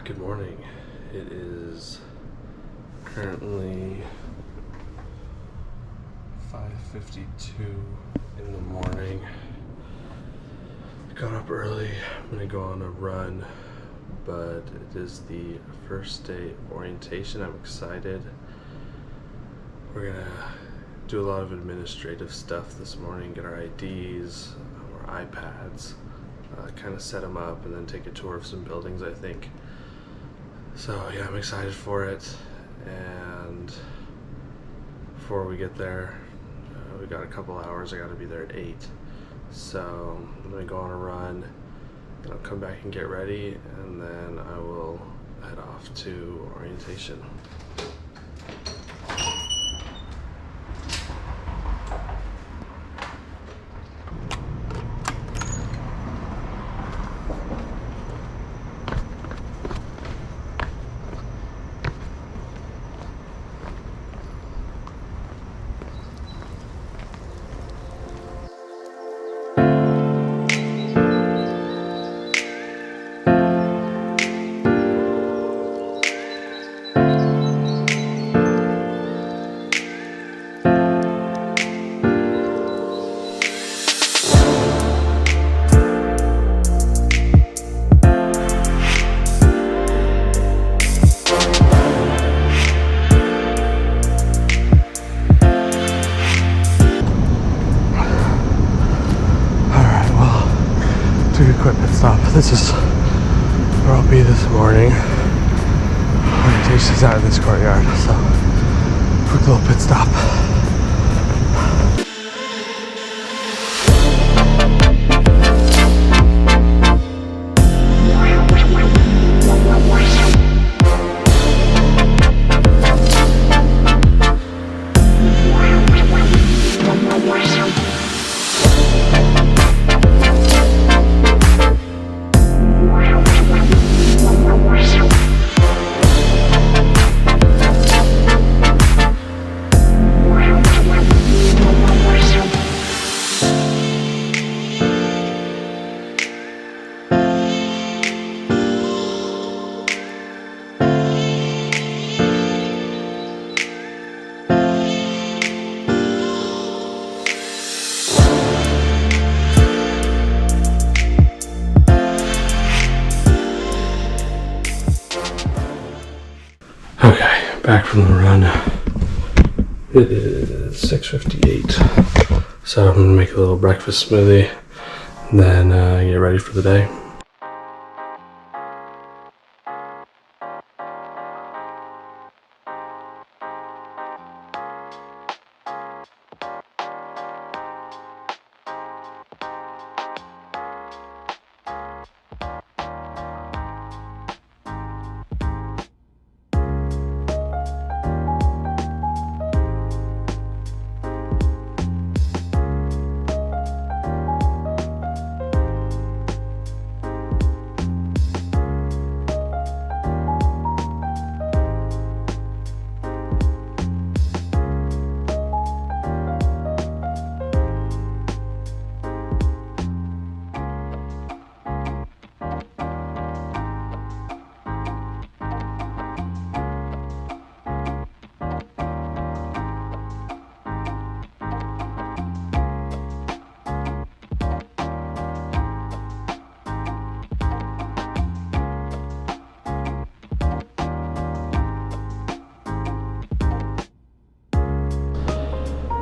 Good morning. It is currently 5:52 in the morning. I got up early. I'm gonna go on a run, but it is the first day of orientation. I'm excited. We're gonna do a lot of administrative stuff this morning, get our IDs, our iPads, kind of set them up, and then take a tour of some buildings, I think. So yeah, I'm excited for it. And before we get there, we got a couple hours. I got to be there at 8. So I'm gonna go on a run, and I'll come back and get ready, and then I will head off to orientation. Equipment stop. This is where I'll be this morning. Orientation's out of this courtyard, so quick little pit stop. Okay, back from the run. It is 6:58, so I'm gonna make a little breakfast smoothie, and then get ready for the day.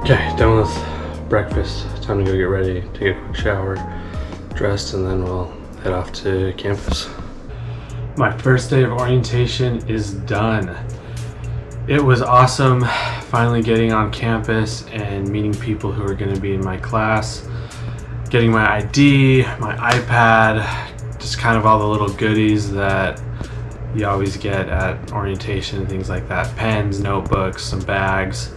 Okay, done with breakfast. Time to go get ready, take a quick shower, dressed, and then we'll head off to campus. My first day of orientation is done. It was awesome finally getting on campus and meeting people who are going to be in my class, getting my ID, my iPad, just kind of all the little goodies that you always get at orientation and things like that. Pens, notebooks, some bags.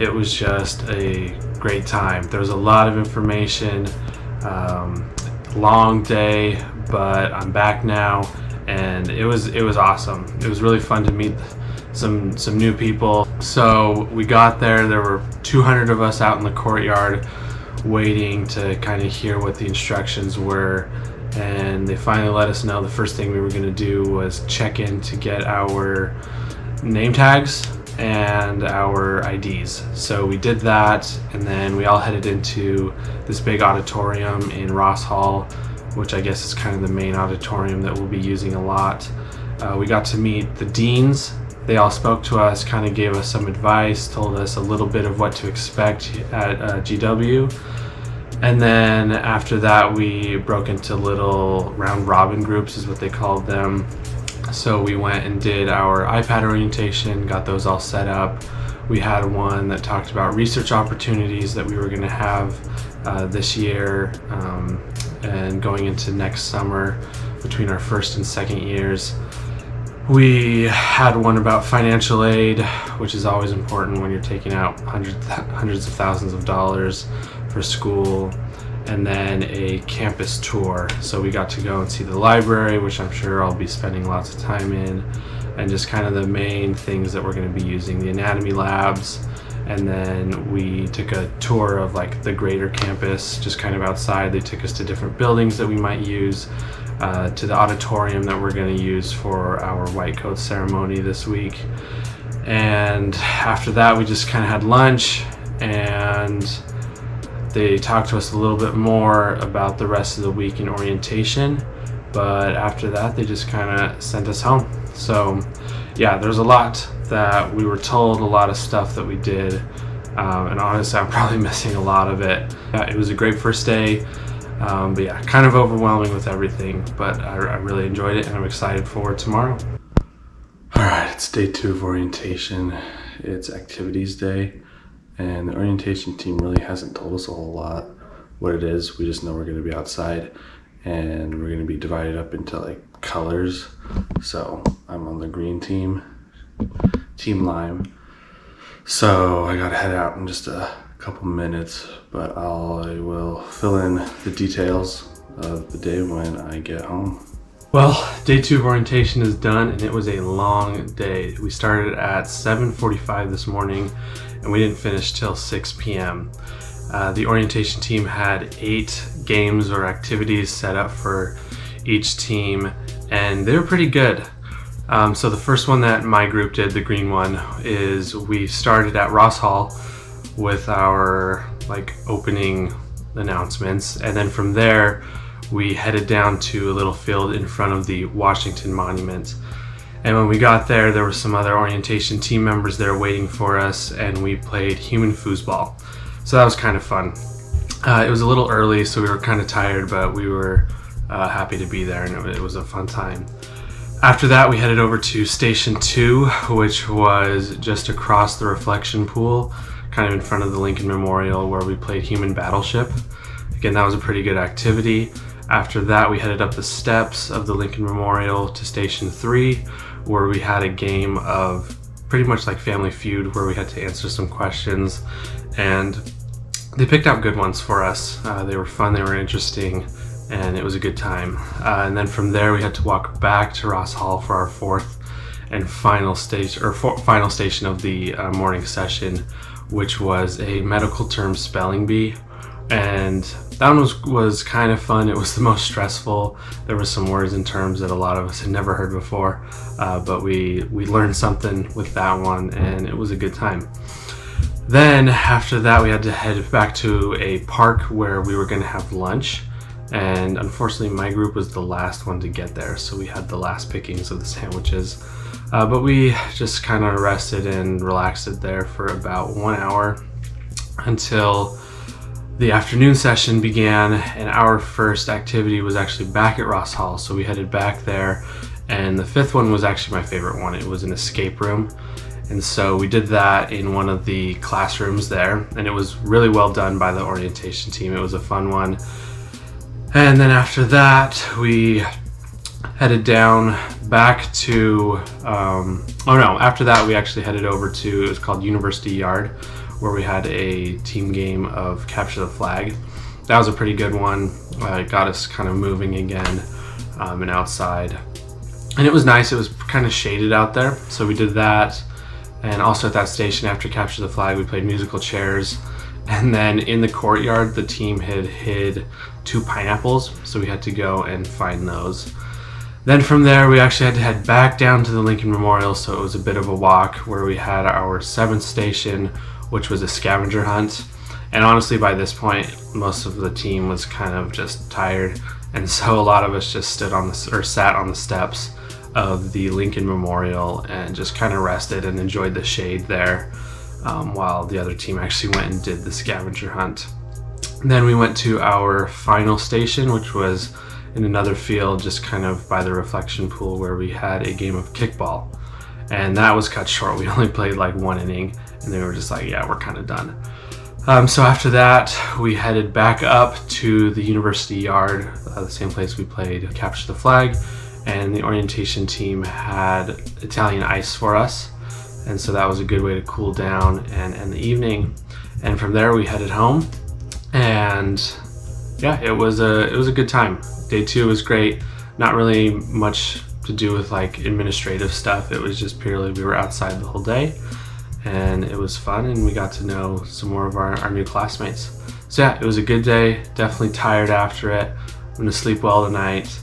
It was just a great time. There was a lot of information, long day, but I'm back now, and it was awesome. It was really fun to meet some new people. So we got there were 200 of us out in the courtyard waiting to kind of hear what the instructions were, and they finally let us know the first thing we were going to do was check in to get our name tags and our IDs. So we did that, and then we all headed into this big auditorium in Ross Hall, which I guess is kind of the main auditorium that we'll be using a lot. We got to meet the deans. They all spoke to us, kind of gave us some advice, told us a little bit of what to expect at GW. And then after that, we broke into little round robin groups, is what they called them. So we went and did our iPad orientation, got those all set up. We had one that talked about research opportunities that we were going to have this year and going into next summer between our first and second years. We had one about financial aid, which is always important when you're taking out hundreds of thousands of dollars for school, and then a campus tour. So we got to go and see the library, which I'm sure I'll be spending lots of time in, and just kind of the main things that we're going to be using, the anatomy labs. And then we took a tour of like the greater campus, just kind of outside. They took us to different buildings that we might use, to the auditorium that we're going to use for our white coat ceremony this week. And after that, we just kind of had lunch, and they talked to us a little bit more about the rest of the week in orientation. But after that, they just kind of sent us home. So yeah, there's a lot that we were told, a lot of stuff that we did, and honestly, I'm probably missing a lot of it. It was a great first day, but yeah, kind of overwhelming with everything, but I really enjoyed it, and I'm excited for tomorrow. All right, it's day 2 of orientation. It's activities day, and the orientation team really hasn't told us a whole lot what it is. We just know we're going to be outside, and we're going to be divided up into like colors. So I'm on the green team, Team Lime. So I gotta head out in just a couple minutes, but I will fill in the details of the day when I get home. Well, day 2 of orientation is done, and it was a long day. We started at 7:45 this morning, and we didn't finish till 6 p.m. The orientation team had 8 games or activities set up for each team, and they were pretty good. So the first one that my group did, the green one, is we started at Ross Hall with our like opening announcements, and then from there we headed down to a little field in front of the Washington Monument. And when we got there, there were some other orientation team members there waiting for us, and we played human foosball. So that was kind of fun. It was a little early, so we were kind of tired, but we were happy to be there, and it was a fun time. After that, we headed over to Station 2, which was just across the reflection pool, kind of in front of the Lincoln Memorial, where we played Human Battleship. Again, that was a pretty good activity. After that, we headed up the steps of the Lincoln Memorial to Station 3, where we had a game of pretty much like Family Feud, where we had to answer some questions, and they picked out good ones for us. They were fun, they were interesting, and it was a good time. And then from there, we had to walk back to Ross Hall for our fourth and final station of the morning session, which was a medical term spelling bee. And that one was kind of fun. It was the most stressful. There were some words and terms that a lot of us had never heard before, but we learned something with that one, and it was a good time. Then after that, we had to head back to a park where we were going to have lunch. And unfortunately, my group was the last one to get there, so we had the last pickings of the sandwiches. But we just kind of rested and relaxed there for about 1 hour until the afternoon session began, and our first activity was actually back at Ross Hall. So we headed back there, and the 5th one was actually my favorite one. It was an escape room. And so we did that in one of the classrooms there, and it was really well done by the orientation team. It was a fun one. And then after that, we headed down back to, after that we actually headed over to, it was called University Yard, where we had a team game of Capture the Flag. That was a pretty good one. It got us kind of moving again and outside. And it was nice, it was kind of shaded out there, so we did that. And also at that station, after Capture the Flag, we played musical chairs, And then in the courtyard, the team had hid 2 pineapples, so we had to go and find those. Then from there, we actually had to head back down to the Lincoln Memorial, so it was a bit of a walk, where we had our 7th station, which was a scavenger hunt. And honestly, by this point, most of the team was kind of just tired, and so a lot of us just sat on the steps of the Lincoln Memorial and just kind of rested and enjoyed the shade there, while the other team actually went and did the scavenger hunt. And then we went to our final station, which was in another field just kind of by the reflection pool, where we had a game of kickball, and that was cut short. We only played like 1 inning, and they were just like, yeah, we're kind of done. So after that, we headed back up to the university yard, the same place we played Capture the Flag, and the orientation team had Italian ice for us, and so that was a good way to cool down and end the evening. And from there, we headed home, and yeah, it was a good time. Day 2 was great. Not really much to do with like administrative stuff. It was just purely we were outside the whole day, and it was fun, and we got to know some more of our new classmates. So yeah, it was a good day. Definitely tired after it. I'm gonna sleep well tonight,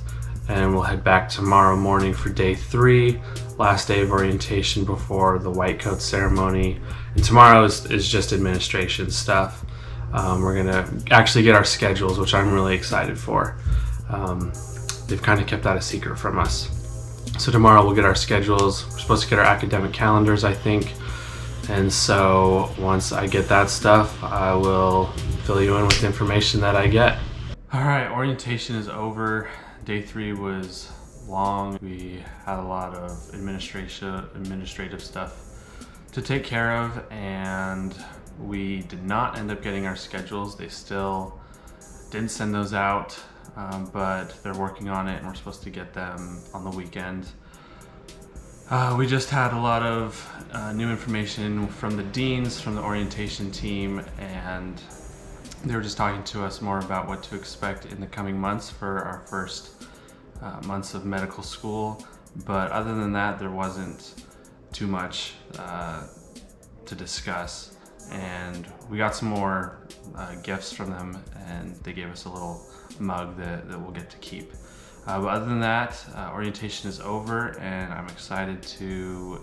and we'll head back tomorrow morning for day 3, last day of orientation before the white coat ceremony. And tomorrow is just administration stuff. We're gonna actually get our schedules, which I'm really excited for. They've kind of kept that a secret from us. So tomorrow we'll get our schedules. We're supposed to get our academic calendars, I think. And so once I get that stuff, I will fill you in with the information that I get. All right, orientation is over. Day 3 was long. We had a lot of administrative stuff to take care of, and we did not end up getting our schedules. They still didn't send those out, but they're working on it, and we're supposed to get them on the weekend. We just had a lot of new information from the deans, from the orientation team, and they were just talking to us more about what to expect in the coming months for our first months of medical school. But other than that, there wasn't too much to discuss. And we got some more gifts from them, and they gave us a little mug that we'll get to keep. But other than that, orientation is over, and I'm excited to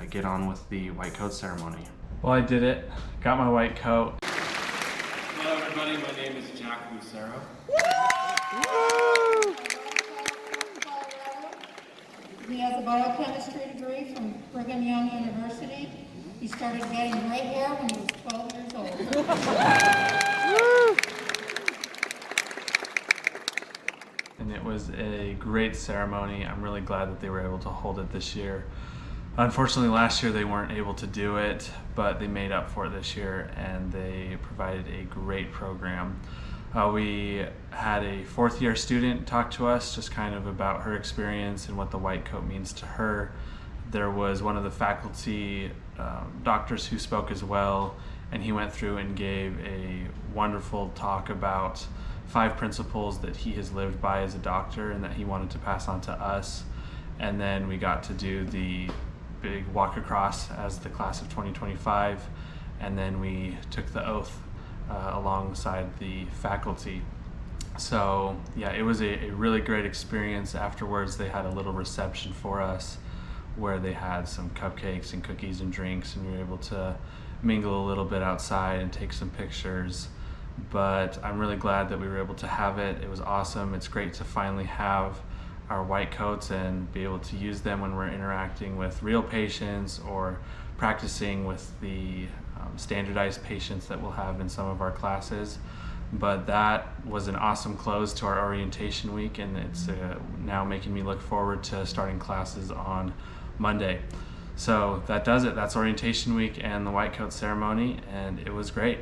get on with the white coat ceremony. Well, I did it. Got my white coat. Hello everybody, my name is Jack Lucero. He has a biochemistry degree from Brigham Young University. He started getting gray hair when he was 12 years old. And it was a great ceremony. I'm really glad that they were able to hold it this year. Unfortunately, last year they weren't able to do it, but they made up for it this year, and they provided a great program. We had a 4th-year student talk to us just kind of about her experience and what the white coat means to her. There was one of the faculty doctors who spoke as well, and he went through and gave a wonderful talk about 5 principles that he has lived by as a doctor and that he wanted to pass on to us. And then we got to do the big walk across as the class of 2025, and then we took the oath alongside the faculty. So yeah, it was a really great experience. Afterwards, they had a little reception for us where they had some cupcakes and cookies and drinks, and we were able to mingle a little bit outside and take some pictures. But I'm really glad that we were able to have it. It was awesome. It's great to finally have our white coats and be able to use them when we're interacting with real patients or practicing with the standardized patients that we'll have in some of our classes. But that was an awesome close to our orientation week, and it's now making me look forward to starting classes on Monday. So that does it. That's orientation week and the white coat ceremony, and it was great.